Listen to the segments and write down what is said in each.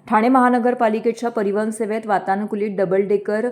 ठाणे महानगरपालिकेच्या परिवहन सेवेत वातानुकूलित डबल डेकर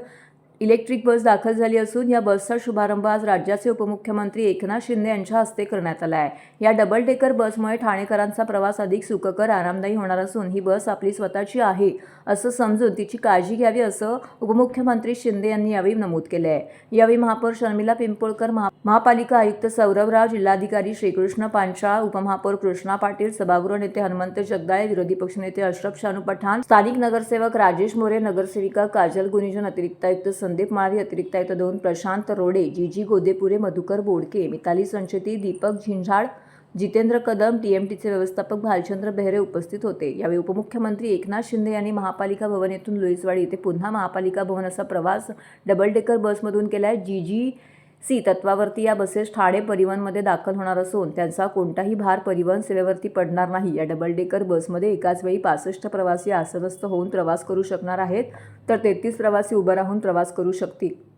इलेक्ट्रिक बस दाखल झाली असून या बसचा शुभारंभ आज राज्याचे उपमुख्यमंत्री एकनाथ शिंदे यांच्या हस्ते करण्यात आला आहे। या डबल डेकर बसमुळे ठाणेकरांचा प्रवास अधिक सुखकर आरामदायी होणार असून ही बस आपली स्वतःची आहे असं समजून तिची काळजी घ्यावी असं उपमुख्यमंत्री शिंदे यांनी यावेळी नमूद केले आहे। यावेळी महापौर शर्मिला पिंपळकर, महापालिका आयुक्त सौरभराव, जिल्हाधिकारी श्रीकृष्ण पांचाळ, उपमहापौर कृष्णा पाटील, सभागृह नेते हनुमंत जगदाळे, विरोधी पक्षनेते अशरफ शानू पठाण, स्थानिक नगरसेवक राजेश मोरे, नगरसेविका काजल गुनिजन, अतिरिक्त आयुक्त संदीप माळवी, अतिरिक्त आयुक्त 2 प्रशांत रोडे, जीजी गोदेपुरे, मधुकर बोडके, मिताली संचेती, दीपक झिंझाड, जितेंद्र कदम, टीएमटीचे व्यवस्थापक भालचंद्र बेहरे उपस्थित होते। यावेळी उपमुख्यमंत्री एकनाथ शिंदे यांनी महापालिका भवन येथून लुईसवाडी येथे पुन्हा महापालिका भवन असा प्रवास डबल डेकर बसमधून केलाय। जीजीसी तत्वावरती या बसेस ठाणे परिवहनमध्ये दाखल होणार असून त्यांचा कोणताही भार परिवहन सेवेवरती पडणार नाही। या डबल डेकर बसमध्ये एकाच वेळी 65 प्रवासी आसनस्थ होऊन प्रवास करू शकणार आहेत, तर 33 प्रवासी उभं राहून प्रवास करू शकतील।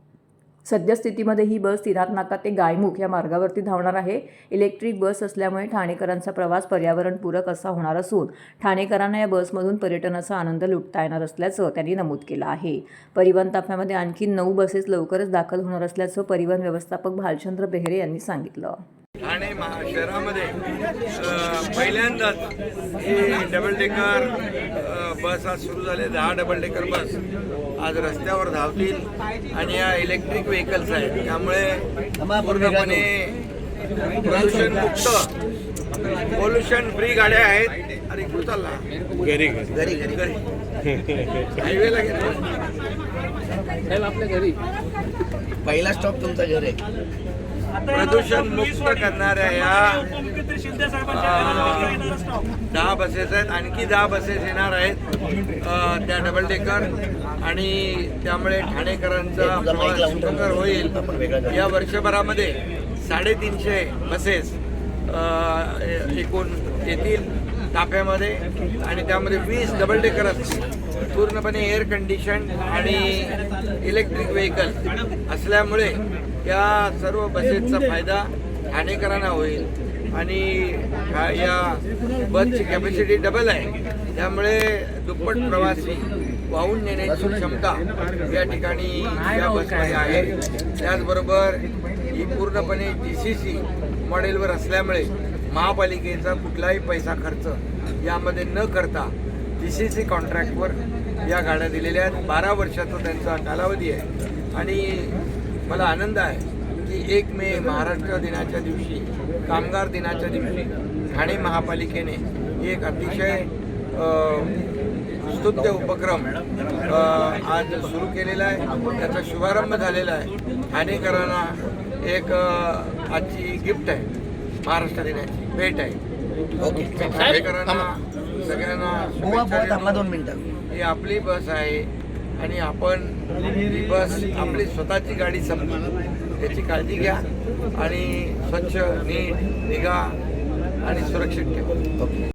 सद्यस्थितीमध्ये ही बस तिरात नाका ते गायमुख या मार्गावरती धावणार आहे। इलेक्ट्रिक बस असल्यामुळे ठाणेकरांचा प्रवास पर्यावरणपूरक असा होणार असून ठाणेकरांना या बसमधून पर्यटनाचा आनंद लुटता येणार असल्याचं त्यांनी नमूद केलं आहे। परिवहन ताफ्यामध्ये आणखी 9 बसेस लवकरच दाखल होणार असल्याचं परिवहन व्यवस्थापक भालचंद्र बेहरे यांनी सांगितलं। ठाणे शहरामध्ये पहिल्यांदाच ही डबल डेकर बस आज सुरू झाले। 10 डबल डेकर बस आज रस्त्यावर धावतील आणि या इलेक्ट्रिक व्हेकल्स आहेत, त्यामुळे पूर्णपणे प्रदूषण मुक्त, पोल्युशन फ्री गाड्या आहेत। आणि कुठं चालला? घरी घरी घरी घरी हायवेला गेलो, आपल्या घरी पहिला स्टॉप तुमचा घर आहे। प्रदूषण मुक्त करणाऱ्या या 10 बसेस आहेत, आणखी 10 बसेस येणार आहेत त्या डबल डेकर, आणि त्यामुळे ठाणेकरांचा प्रवास सुखकर होईल। या वर्षभरामध्ये 350 बसेस एकूण येतील ताफ्यामध्ये, आणि त्यामध्ये 20 डबल डेकर असतील। पूर्णपणे एअर कंडिशन आणि इलेक्ट्रिक व्हेकल असल्यामुळे या सर्व बसेसचा फायदा ठाणेकरांना होईल। आणि या बसची कॅपॅसिटी डबल आहे, त्यामुळे दुप्पट प्रवासी वाहून नेण्याची क्षमता या ठिकाणी या बसमध्ये आहे। त्याचबरोबर ही पूर्णपणे GCC मॉडेलवर असल्यामुळे महापालिकेचा कुठलाही पैसा खर्च यामध्ये न करता GCC कॉन्ट्रॅक्टवर या गाड्या दिलेल्या आहेत। 12 वर्षाचा त्यांचा कालावधी आहे, आणि मला आनंद आहे की 1 मे महाराष्ट्र दिनाच्या दिवशी, कामगार दिनाच्या दिवशी ठाणे महापालिकेने एक अतिशय स्तुत्य उपक्रम आज सुरू केलेला आहे। त्याचा शुभारंभ झालेला आहे। ठाणेकरांना एक आजची गिफ्ट आहे, महाराष्ट्र दिनाची भेट आहे। ओके, ठाणेकरांना सगळ्यांना 2 मिनिटं। ही आपली बस आहे आणि आपण ही बस आपली स्वतःची गाडी समजून त्याची काळजी घ्या आणि स्वच्छ, नीट, निगा आणि सुरक्षित ठेवा।